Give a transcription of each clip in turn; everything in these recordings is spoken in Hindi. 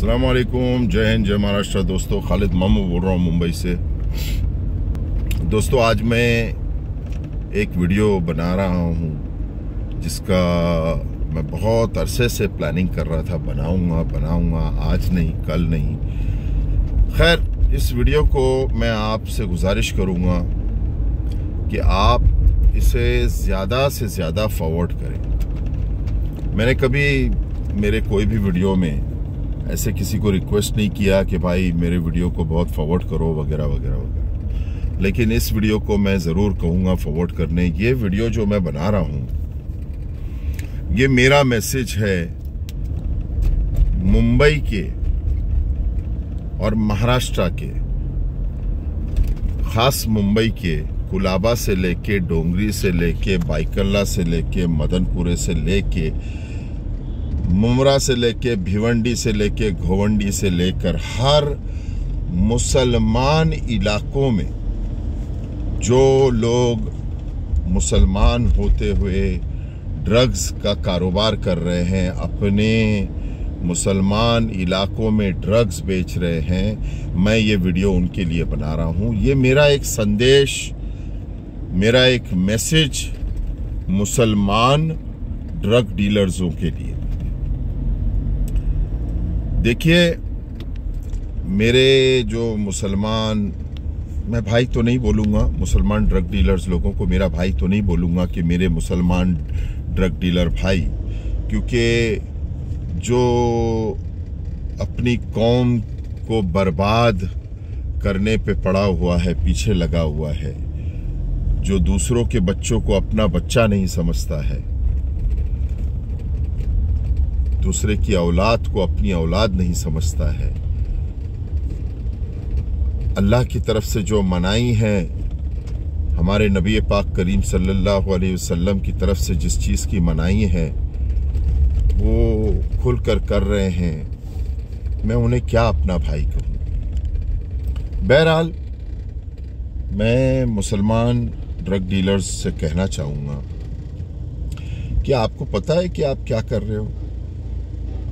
अस्सलाम वालेकुम, जय हिंद, जय महाराष्ट्र। दोस्तों, खालिद मामू बोल रहा हूँ मुंबई से। दोस्तों, आज मैं एक वीडियो बना रहा हूँ जिसका मैं बहुत अरसे से प्लानिंग कर रहा था। बनाऊंगा, आज नहीं, कल नहीं। खैर, इस वीडियो को मैं आपसे गुजारिश करूँगा कि आप इसे ज़्यादा से ज़्यादा फॉरवर्ड करें। मैंने कभी मेरे कोई भी वीडियो में ऐसे किसी को रिक्वेस्ट नहीं किया कि भाई मेरे वीडियो को बहुत फॉरवर्ड करो वगैरह वगैरह वगैरह, लेकिन इस वीडियो को मैं ज़रूर कहूँगा फॉरवर्ड करने। ये वीडियो जो मैं बना रहा हूँ, ये मेरा मैसेज है मुंबई के और महाराष्ट्र के, खास मुंबई के कुलाबा से लेके, डोंगरी से लेके, बाइकल्ला से लेके, मदनपुरे से लेके, मुमरा से लेके, भिवंडी से लेके, घोवंडी से लेकर हर मुसलमान इलाकों में जो लोग मुसलमान होते हुए ड्रग्स का कारोबार कर रहे हैं, अपने मुसलमान इलाकों में ड्रग्स बेच रहे हैं, मैं ये वीडियो उनके लिए बना रहा हूँ। ये मेरा एक संदेश, मेरा एक मैसेज मुसलमान ड्रग डीलर्सों के लिए। देखिए, मेरे जो मुसलमान, मैं भाई तो नहीं बोलूँगा मुसलमान ड्रग डीलर्स लोगों को, मेरा भाई तो नहीं बोलूँगा कि मेरे मुसलमान ड्रग डीलर भाई, क्योंकि जो अपनी कौम को बर्बाद करने पे पड़ा हुआ है, पीछे लगा हुआ है, जो दूसरों के बच्चों को अपना बच्चा नहीं समझता है, दूसरे की औलाद को अपनी औलाद नहीं समझता है, अल्लाह की तरफ से जो मनाही है, हमारे नबी पाक करीम सल्लल्लाहु अलैहि वसल्लम की तरफ से जिस चीज़ की मनाही है वो खुलकर कर रहे हैं, मैं उन्हें क्या अपना भाई कहूँ। बहरहाल, मैं मुसलमान ड्रग डीलर्स से कहना चाहूँगा कि आपको पता है कि आप क्या कर रहे हो?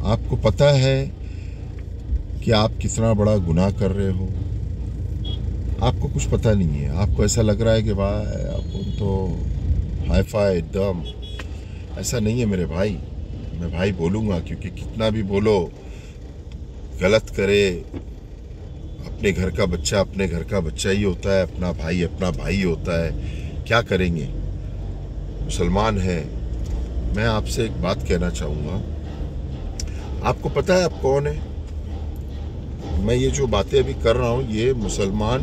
आपको पता है कि आप कितना बड़ा गुनाह कर रहे हो? आपको कुछ पता नहीं है। आपको ऐसा लग रहा है कि भाई आप तो हाई फाई एकदम। ऐसा नहीं है मेरे भाई। मैं भाई बोलूँगा, क्योंकि कितना भी बोलो, गलत करे, अपने घर का बच्चा अपने घर का बच्चा ही होता है, अपना भाई होता है। क्या करेंगे, मुसलमान है। मैं आपसे एक बात कहना चाहूँगा, आपको पता है आप कौन है? मैं ये जो बातें अभी कर रहा हूँ, ये मुसलमान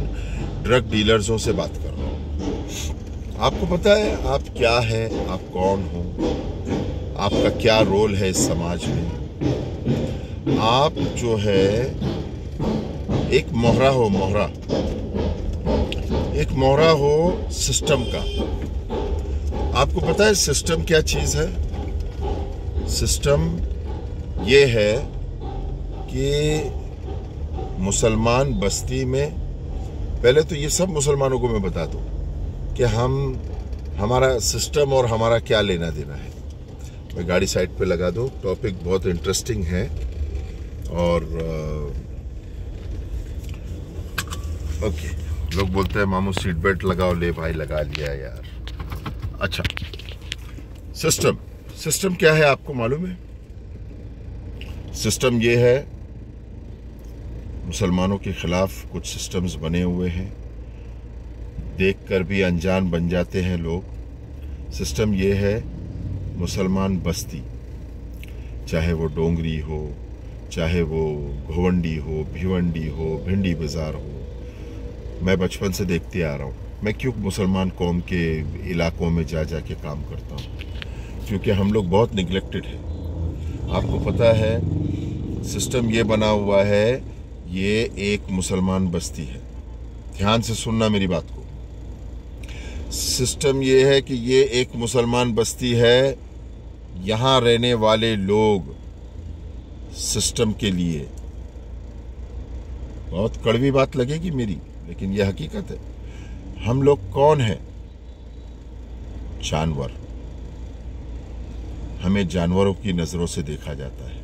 ड्रग डीलर्सों से बात कर रहा हूँ। आपको पता है आप क्या है, आप कौन हो, आपका क्या रोल है इस समाज में? आप जो है एक मोहरा हो, एक मोहरा हो सिस्टम का। आपको पता है सिस्टम क्या चीज़ है? सिस्टम ये है कि मुसलमान बस्ती में, पहले तो ये सब मुसलमानों को मैं बता दूं कि हमारा सिस्टम और हमारा क्या लेना देना है। मैं गाड़ी साइड पे लगा दूं, टॉपिक बहुत इंटरेस्टिंग है। और ओके, लोग बोलते हैं मामू सीट बेल्ट लगाओ। ले भाई, लगा लिया यार। अच्छा, सिस्टम क्या है आपको मालूम है? सिस्टम ये है, मुसलमानों के खिलाफ कुछ सिस्टम्स बने हुए हैं, देखकर भी अनजान बन जाते हैं लोग। सिस्टम ये है, मुसलमान बस्ती, चाहे वो डोंगरी हो, चाहे वो घोवंडी हो, भिवंडी हो, भिंडी बाजार हो, मैं बचपन से देखते आ रहा हूँ। मैं क्यों मुसलमान कौम के इलाकों में जा के काम करता हूँ? क्योंकि हम लोग बहुत निगलेक्टेड हैं। आपको पता है सिस्टम ये बना हुआ है, ये एक मुसलमान बस्ती है। ध्यान से सुनना मेरी बात को। सिस्टम ये है कि ये एक मुसलमान बस्ती है। यहाँ रहने वाले लोग सिस्टम के लिए, बहुत कड़वी बात लगेगी मेरी, लेकिन यह हकीकत है। हम लोग कौन है? जानवर। हमें जानवरों की नज़रों से देखा जाता है।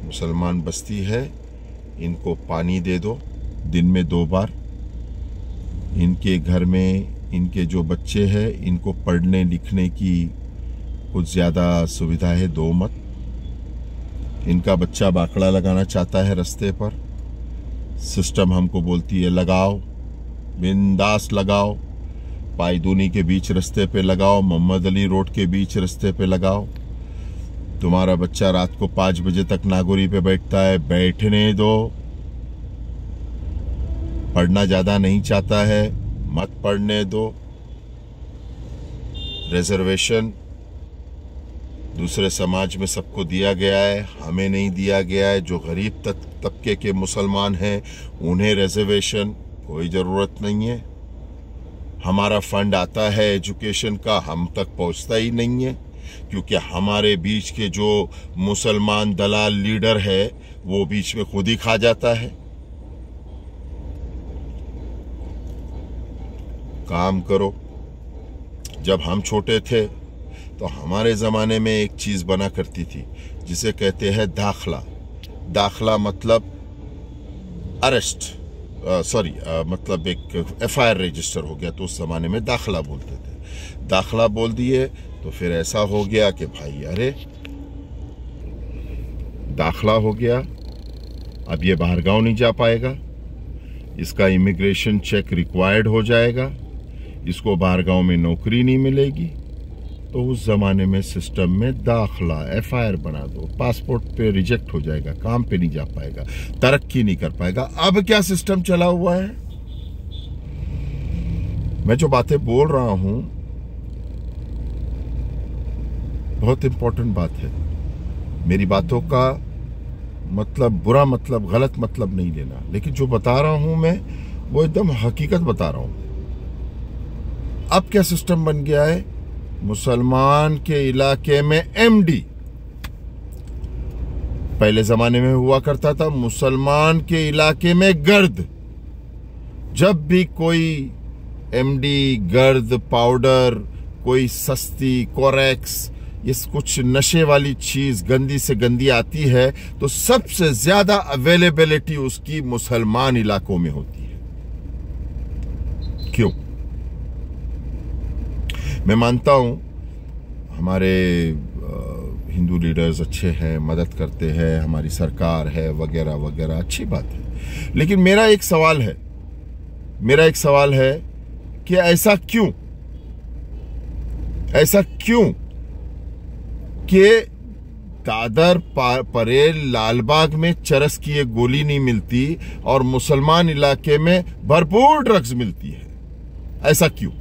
मुसलमान बस्ती है, इनको पानी दे दो दिन में 2 बार। इनके घर में इनके जो बच्चे हैं इनको पढ़ने लिखने की कुछ ज़्यादा सुविधा है, दो मत। इनका बच्चा बाकड़ा लगाना चाहता है रास्ते पर, सिस्टम हमको बोलती है लगाओ, बिंदास लगाओ। पायदूनी के बीच रास्ते पे लगाओ, मोहम्मद अली रोड के बीच रास्ते पे लगाओ। तुम्हारा बच्चा रात को 5 बजे तक नागोरी पे बैठता है, बैठने दो। पढ़ना ज्यादा नहीं चाहता है, मत पढ़ने दो। रिजर्वेशन दूसरे समाज में सबको दिया गया है, हमें नहीं दिया गया है। जो गरीब तबके के मुसलमान हैं उन्हें रिजर्वेशन कोई ज़रूरत नहीं है। हमारा फंड आता है एजुकेशन का, हम तक पहुंचता ही नहीं है, क्योंकि हमारे बीच के जो मुसलमान दलाल लीडर है वो बीच में खुद ही खा जाता है। काम करो। जब हम छोटे थे तो हमारे ज़माने में एक चीज़ बना करती थी जिसे कहते हैं दाखला। दाखला मतलब अरेस्ट, मतलब एक FIR रजिस्टर हो गया, तो उस ज़माने में दाखला बोलते थे। दाखला बोल दिए तो फिर ऐसा हो गया कि भाई अरे दाखला हो गया, अब ये बाहर गाँव नहीं जा पाएगा, इसका इमिग्रेशन चेक रिक्वायर्ड हो जाएगा, इसको बाहर गाँव में नौकरी नहीं मिलेगी। तो उस ज़माने में सिस्टम में दाखला FIR बना दो, पासपोर्ट पे रिजेक्ट हो जाएगा, काम पे नहीं जा पाएगा, तरक्की नहीं कर पाएगा। अब क्या सिस्टम चला हुआ है। मैं जो बातें बोल रहा हूं बहुत इंपॉर्टेंट बात है। मेरी बातों का मतलब बुरा मतलब गलत मतलब नहीं लेना, लेकिन जो बता रहा हूं मैं वो एकदम हकीकत बता रहा हूं। अब क्या सिस्टम बन गया है, मुसलमान के इलाके में MD, पहले जमाने में हुआ करता था मुसलमान के इलाके में गर्द। जब भी कोई MD, गर्द पाउडर, कोई सस्ती कोरेक्स, ये कुछ नशे वाली चीज गंदी से गंदी आती है तो सबसे ज्यादा अवेलेबिलिटी उसकी मुसलमान इलाकों में होती है। क्यों? मैं मानता हूं हमारे हिंदू लीडर्स अच्छे हैं, मदद करते हैं, हमारी सरकार है वगैरह वगैरह, अच्छी बात है। लेकिन मेरा एक सवाल है कि ऐसा क्यों कि दादर परेल लालबाग में चरस की एक गोली नहीं मिलती और मुसलमान इलाके में भरपूर ड्रग्स मिलती है? ऐसा क्यों?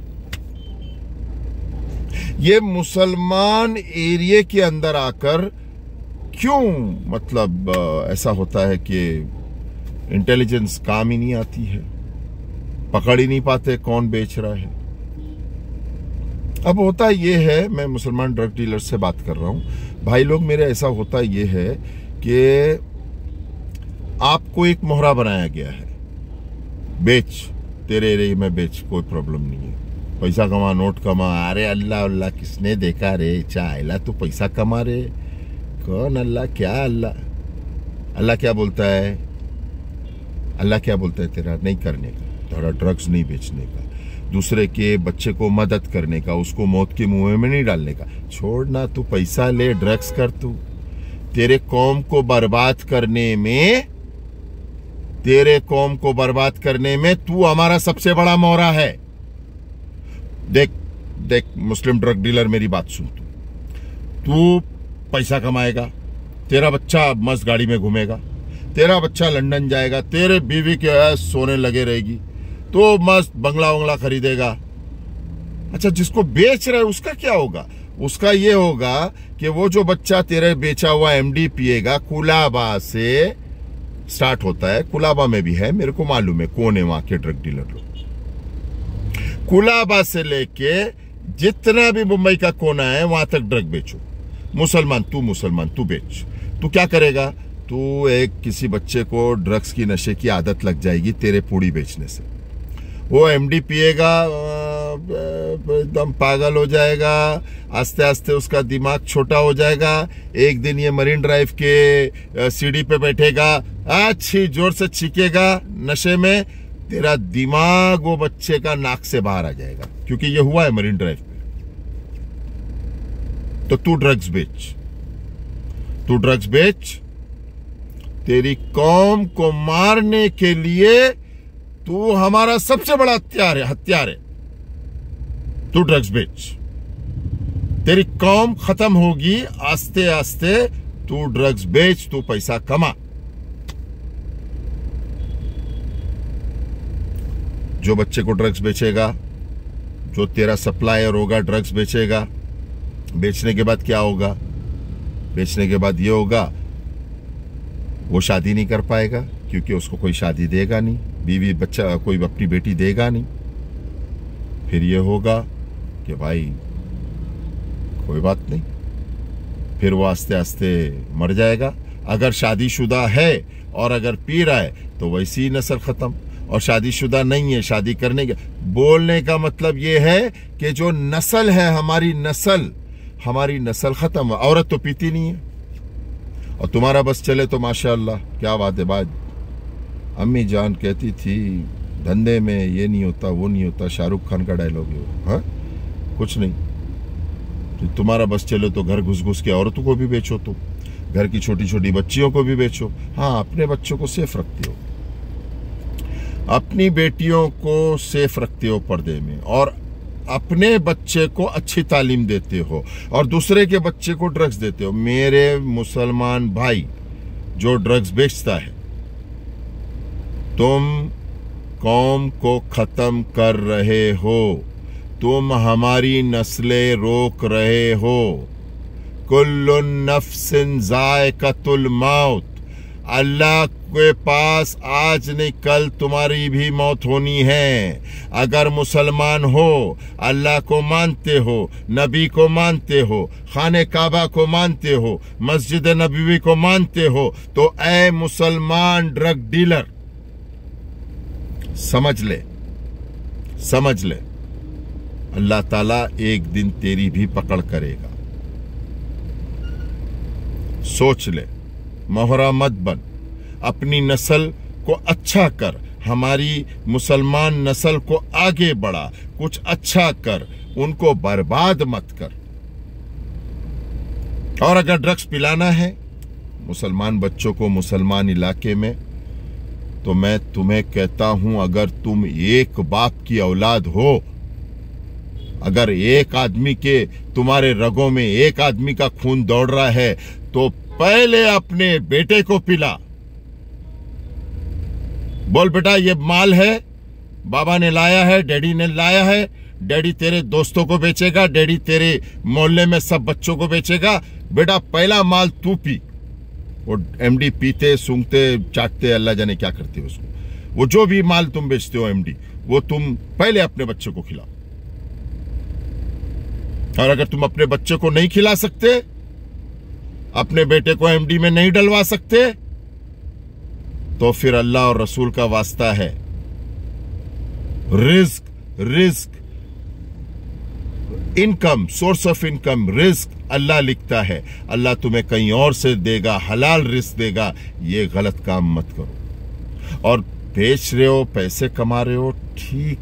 ये मुसलमान एरिया के अंदर आकर क्यों मतलब ऐसा होता है कि इंटेलिजेंस काम ही नहीं आती है, पकड़ ही नहीं पाते कौन बेच रहा है। अब होता ये है, मैं मुसलमान ड्रग डीलर से बात कर रहा हूं भाई लोग मेरे, ऐसा होता ये है कि आपको एक मोहरा बनाया गया है, बेच, तेरे एरिया में बेच, कोई प्रॉब्लम नहीं है, पैसा कमा, नोट कमा। अरे अल्लाह अल्लाह किसने देखा रे, चाहला तू पैसा कमा रे, कौन अल्लाह, क्या अल्लाह, अल्लाह क्या बोलता है, अल्लाह क्या बोलता है तेरा नहीं करने का, थोड़ा ड्रग्स नहीं बेचने का, दूसरे के बच्चे को मदद करने का, उसको मौत के मुंह में नहीं डालने का। छोड़ना, तू पैसा ले, ड्रग्स कर, तू तेरे कौम को बर्बाद करने में तू हमारा सबसे बड़ा मोहरा है। देख मुस्लिम ड्रग डीलर, मेरी बात सुन, तू पैसा कमाएगा, तेरा बच्चा मस्त गाड़ी में घूमेगा, तेरा बच्चा लंदन जाएगा, तेरे बीवी के सोने लगे रहेगी, तो मस्त बंगला वंगला खरीदेगा। अच्छा, जिसको बेच रहा है उसका क्या होगा? उसका ये होगा कि वो जो बच्चा तेरे बेचा हुआ MD पिएगा, कुलाबा से स्टार्ट होता है, कुलाबा में भी है, मेरे को मालूम है कौन है वहां के ड्रग डीलर लोग। कुलाबा से लेके जितना भी मुंबई का कोना है वहां तक ड्रग बेचो। मुसलमान तू बेच। तू क्या करेगा? तू एक किसी बच्चे को ड्रग्स की नशे की आदत लग जाएगी तेरे पूड़ी बेचने से, वो MD पिएगा, एकदम पागल हो जाएगा, आस्ते आस्ते उसका दिमाग छोटा हो जाएगा। एक दिन ये मरीन ड्राइव के सीढ़ी पे बैठेगा, अच्छी जोर से चीखेगा नशे में, तेरा दिमाग वो बच्चे का नाक से बाहर आ जाएगा, क्योंकि ये हुआ है मरीन ड्राइव पे। तो तू ड्रग्स बेच, तू ड्रग्स बेच, तेरी कौम को मारने के लिए तू हमारा सबसे बड़ा हथियार है। तू ड्रग्स बेच, तेरी कौम खत्म होगी आस्ते आस्ते। तू ड्रग्स बेच, तू पैसा कमा। जो बच्चे को ड्रग्स बेचेगा, जो तेरा सप्लायर होगा ड्रग्स बेचेगा, बेचने के बाद क्या होगा? बेचने के बाद ये होगा, वो शादी नहीं कर पाएगा, क्योंकि उसको कोई शादी देगा नहीं, बीवी बच्चा कोई अपनी बेटी देगा नहीं। फिर ये होगा कि भाई कोई बात नहीं, फिर वो आस्ते आस्ते मर जाएगा। अगर शादीशुदा है और अगर पी रहा है तो वैसी ही नस्ल खत्म। और शादीशुदा नहीं है, शादी करने का बोलने का मतलब ये है कि जो नस्ल है, हमारी नस्ल खत्म। औरत तो पीती नहीं है, और तुम्हारा बस चले तो माशाअल्लाह क्या बात है। बात अम्मी जान कहती थी धंधे में ये नहीं होता वो नहीं होता, शाहरुख खान का डायलॉग है वो। हाँ, कुछ नहीं, तो तुम्हारा बस चले तो घर घुस घुस के औरतों को भी बेचो, तो घर की छोटी छोटी बच्चियों को भी बेचो। हाँ, अपने बच्चों को सेफ रखते हो, अपनी बेटियों को सेफ रखते हो पर्दे में, और अपने बच्चे को अच्छी तालीम देते हो, और दूसरे के बच्चे को ड्रग्स देते हो। मेरे मुसलमान भाई जो ड्रग्स बेचता है, तुम कौम को खत्म कर रहे हो, तुम हमारी नस्लें रोक रहे हो। कुल्लुन नफ्सिन ज़ायक़तुल मौत। अल्लाह के पास आज नहीं कल तुम्हारी भी मौत होनी है। अगर मुसलमान हो, अल्लाह को मानते हो, नबी को मानते हो, खाने काबा को मानते हो, मस्जिद नबवी को मानते हो, तो ऐ मुसलमान ड्रग डीलर समझ ले, अल्लाह ताला एक दिन तेरी भी पकड़ करेगा। सोच ले, मोहरा मत बन, अपनी नस्ल को अच्छा कर, हमारी मुसलमान नस्ल को आगे बढ़ा, कुछ अच्छा कर, उनको बर्बाद मत कर। और अगर ड्रग्स पिलाना है मुसलमान बच्चों को मुसलमान इलाके में, तो मैं तुम्हें कहता हूं, अगर तुम एक बाप की औलाद हो, अगर एक आदमी के तुम्हारे रगों में एक आदमी का खून दौड़ रहा है, तो पहले अपने बेटे को पिला। बोल बेटा ये माल है, बाबा ने लाया है, डैडी ने लाया है, डैडी तेरे दोस्तों को बेचेगा, डैडी तेरे मोहल्ले में सब बच्चों को बेचेगा, बेटा पहला माल तू पी। वो एमडी पीते, सूंघते, चाटते, अल्लाह जाने क्या करते हो उसको। वो जो भी माल तुम बेचते हो एमडी, वो तुम पहले अपने बच्चे को खिलाओ। और अगर तुम अपने बच्चे को नहीं खिला सकते, अपने बेटे को एमडी में नहीं डलवा सकते, तो फिर अल्लाह और रसूल का वास्ता है, रिस्क इनकम, सोर्स ऑफ इनकम, रिस्क अल्लाह लिखता है। अल्लाह तुम्हें कहीं और से देगा, हलाल रिस्क देगा। ये गलत काम मत करो। और बेच रहे हो, पैसे कमा रहे हो, ठीक,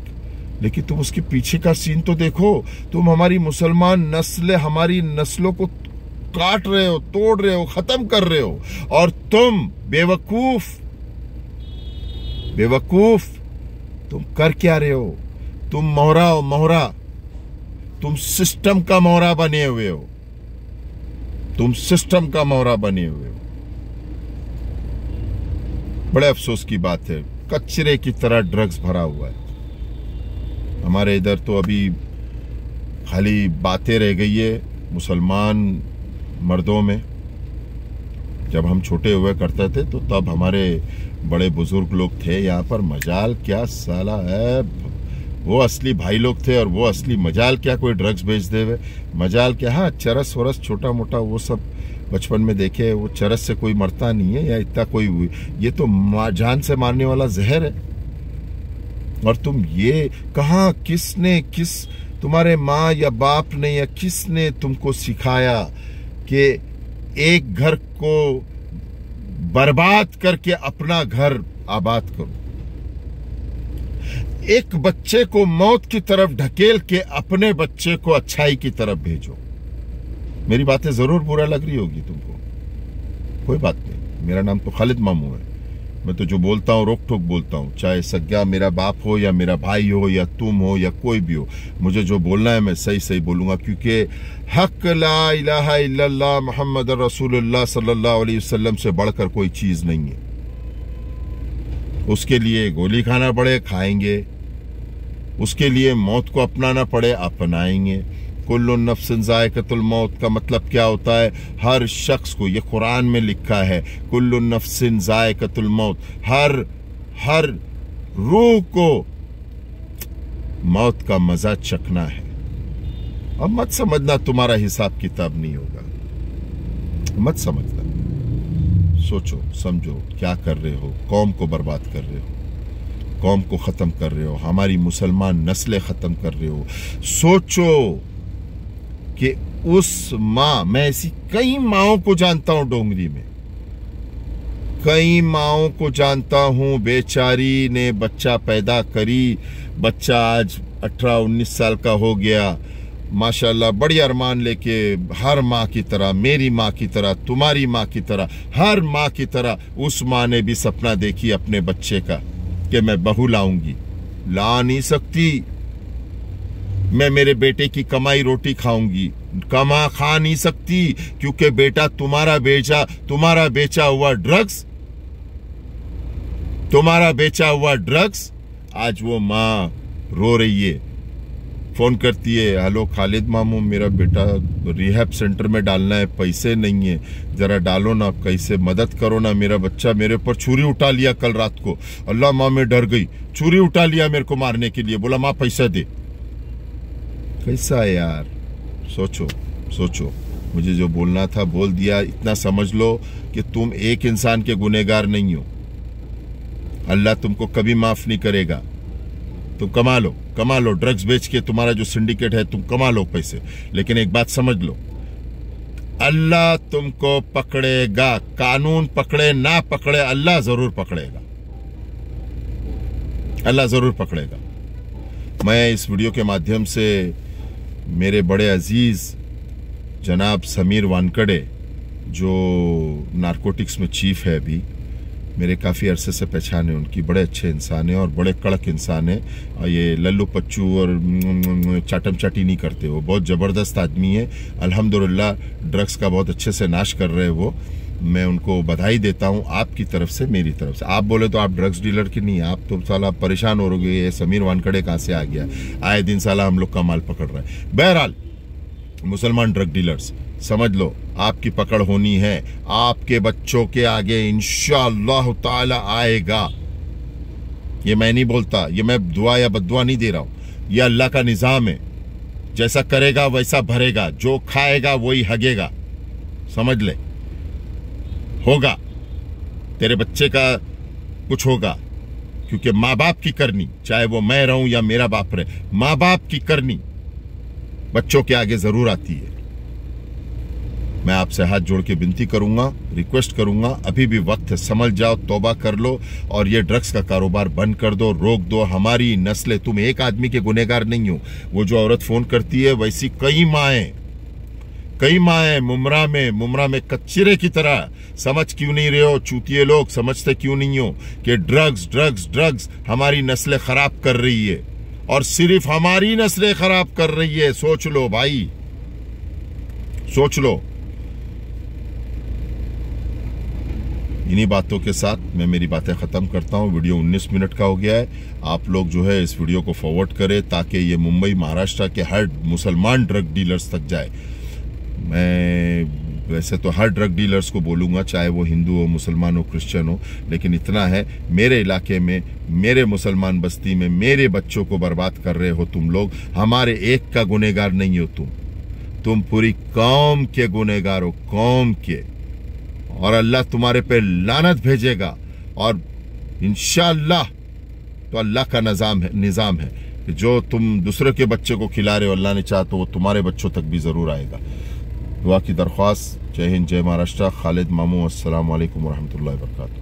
लेकिन तुम उसके पीछे का सीन तो देखो। तुम हमारी मुसलमान नस्ल, हमारी नस्लों को काट रहे हो, तोड़ रहे हो, खत्म कर रहे हो। और तुम बेवकूफ तुम कर क्या रहे हो? तुम मोहरा, तुम सिस्टम का मोहरा बने हुए हो, बड़े अफसोस की बात है, कचरे की तरह ड्रग्स भरा हुआ है हमारे इधर। तो अभी खाली बातें रह गई है मुसलमान मर्दों में। जब हम छोटे हुए करते थे तो तब हमारे बड़े बुजुर्ग लोग थे यहाँ पर, मजाल क्या साला है, वो असली भाई लोग थे। और वो असली मजाल क्या कोई ड्रग्स बेच दे हुए, मजाल क्या। हाँ, चरस वरस छोटा मोटा वो सब बचपन में देखे, वो चरस से कोई मरता नहीं है, या इतना कोई, ये तो जान से मारने वाला जहर है। और तुम ये कहाँ, किस तुम्हारे माँ या बाप ने या किसने तुमको सिखाया कि एक घर को बर्बाद करके अपना घर आबाद करो, एक बच्चे को मौत की तरफ ढकेल के अपने बच्चे को अच्छाई की तरफ भेजो। मेरी बातें जरूर बुरा लग रही होगी तुमको, कोई बात नहीं, मेरा नाम तो खालिद मामू है। मैं तो जो बोलता हूँ रोक टोक बोलता हूँ, चाहे सज्ञा मेरा बाप हो या मेरा भाई हो या तुम हो या कोई भी हो, मुझे जो बोलना है मैं सही सही बोलूंगा, क्योंकि हक ला इलाहा इल्लल्लाह मोहम्मद रसूलुल्लाह सल्लल्लाहु अलैहि वसल्लम से बढ़कर कोई चीज नहीं है। उसके लिए गोली खाना पड़े खाएंगे, उसके लिए मौत को अपनाना पड़े अपनाएंगे। कुल्लु नफ्सिन ज़ायक़तुल मौत का मतलब क्या होता है? हर शख्स को, ये कुरान में लिखा है, कुल्लु नफ्सिन ज़ायक़तुल मौत, हर रूह को मौत का मजा चखना है। अब मत समझना तुम्हारा हिसाब किताब नहीं होगा, मत समझना। सोचो समझो क्या कर रहे हो, कौम को बर्बाद कर रहे हो, कौम को ख़त्म कर रहे हो, हमारी मुसलमान नस्लें ख़त्म कर रहे हो। सोचो कि उस माँ, मैं ऐसी कई माँओं को जानता हूं डोंगरी में, कई माँओं को जानता हूं, बेचारी ने बच्चा पैदा करी, बच्चा आज 18-19 साल का हो गया, माशाल्लाह बड़ी अरमान लेके, हर माँ की तरह, मेरी माँ की तरह, तुम्हारी माँ की तरह, हर माँ की तरह उस माँ ने भी सपना देखी अपने बच्चे का कि मैं बहू लाऊंगी। ला नहीं सकती। मैं मेरे बेटे की कमाई रोटी खाऊंगी, खा नहीं सकती, क्योंकि बेटा तुम्हारा बेचा हुआ ड्रग्स, आज वो माँ रो रही है, फोन करती है, हेलो खालिद मामू, मेरा बेटा रिहैब सेंटर में डालना है, पैसे नहीं है, जरा डालो ना, कैसे मदद करो ना, मेरा बच्चा मेरे पर छुरी उठा लिया कल रात को, अल्लाह माँ मैं डर गई, छुरी उठा लिया मेरे को मारने के लिए, बोला माँ पैसा दे। कैसा है यार? सोचो, मुझे जो बोलना था बोल दिया। इतना समझ लो कि तुम एक इंसान के गुनहगार नहीं हो, अल्लाह तुमको कभी माफ नहीं करेगा। तुम कमा लो, ड्रग्स बेच के तुम्हारा जो सिंडिकेट है तुम कमा लो पैसे, लेकिन एक बात समझ लो, अल्लाह तुमको पकड़ेगा। कानून पकड़े ना पकड़े, अल्लाह जरूर पकड़ेगा। मैं इस वीडियो के माध्यम से मेरे बड़े अजीज जनाब समीर वानकडे, जो नारकोटिक्स में चीफ है अभी, मेरे काफ़ी अरसे से पहचान है उनकी, बड़े अच्छे इंसान हैं और बड़े कड़क इंसान हैं। और ये लल्लू पच्चू और चाटम चाटी नहीं करते, वो बहुत ज़बरदस्त आदमी है। अल्हम्दुलिल्लाह ड्रग्स का बहुत अच्छे से नाश कर रहे हैं वो। मैं उनको बधाई देता हूँ आपकी तरफ से, मेरी तरफ से। आप बोले तो आप ड्रग्स डीलर की नहीं, आप तो साला परेशान हो रहे, ये समीर वानकडे कहाँ से आ गया, आए दिन साला हम लोग का माल पकड़ रहा है। बहरहाल मुसलमान ड्रग डीलर्स समझ लो, आपकी पकड़ होनी है, आपके बच्चों के आगे इंशाअल्लाह ताला आएगा। ये मैं नहीं बोलता, ये मैं दुआ या बद्दुआ नहीं दे रहा हूं, ये अल्लाह का निजाम है, जैसा करेगा वैसा भरेगा, जो खाएगा वही हगेगा, समझ ले। होगा तेरे बच्चे का कुछ होगा, क्योंकि माँ बाप की करनी, चाहे वो मैं रहूं या मेरा बाप रहे, माँ बाप की करनी बच्चों के आगे जरूर आती है। मैं आपसे हाथ जोड़ के विनती करूंगा, रिक्वेस्ट करूंगा, अभी भी वक्त है, समझ जाओ, तौबा कर लो और ये ड्रग्स का कारोबार बंद कर दो, रोक दो। हमारी नस्लें, तुम एक आदमी के गुनहगार नहीं हो। वो जो औरत फोन करती है, वैसी कई माएँ मुमरा में कच्चरे की तरह। समझ क्यों नहीं रहे हो चूतिए लोग, समझते क्यों नहीं हो कि ड्रग्स हमारी नस्लें खराब कर रही है, और सिर्फ हमारी नस्लें खराब कर रही है। सोच लो भाई, सोच लो। इन्हीं बातों के साथ मैं मेरी बातें ख़त्म करता हूँ। वीडियो 19 मिनट का हो गया है। आप लोग जो है इस वीडियो को फॉरवर्ड करें ताकि ये मुंबई महाराष्ट्र के हर मुसलमान ड्रग डीलर्स तक जाए। मैं वैसे तो हर ड्रग डीलर्स को बोलूँगा, चाहे वो हिंदू हो, मुसलमान हो, क्रिश्चियन हो, लेकिन इतना है, मेरे इलाके में, मेरे मुसलमान बस्ती में मेरे बच्चों को बर्बाद कर रहे हो तुम लोग। हमारे एक का गुनहगार नहीं हो तुम पूरी कौम के गुनहगार हो, कौम के। और अल्लाह तुम्हारे पे लानत भेजेगा और इंशाअल्लाह तो अल्लाह का निज़ाम है कि जो तुम दूसरे के बच्चे को खिला रहे हो, अल्लाह ने चाहा तो वो तुम्हारे बच्चों तक भी ज़रूर आएगा। दुआ की दरख्वास्त। जय हिंद, जय महाराष्ट्र। खालिद मामू, अस्सलाम वालेकुम रहमतुल्लाहि व बरकातहू।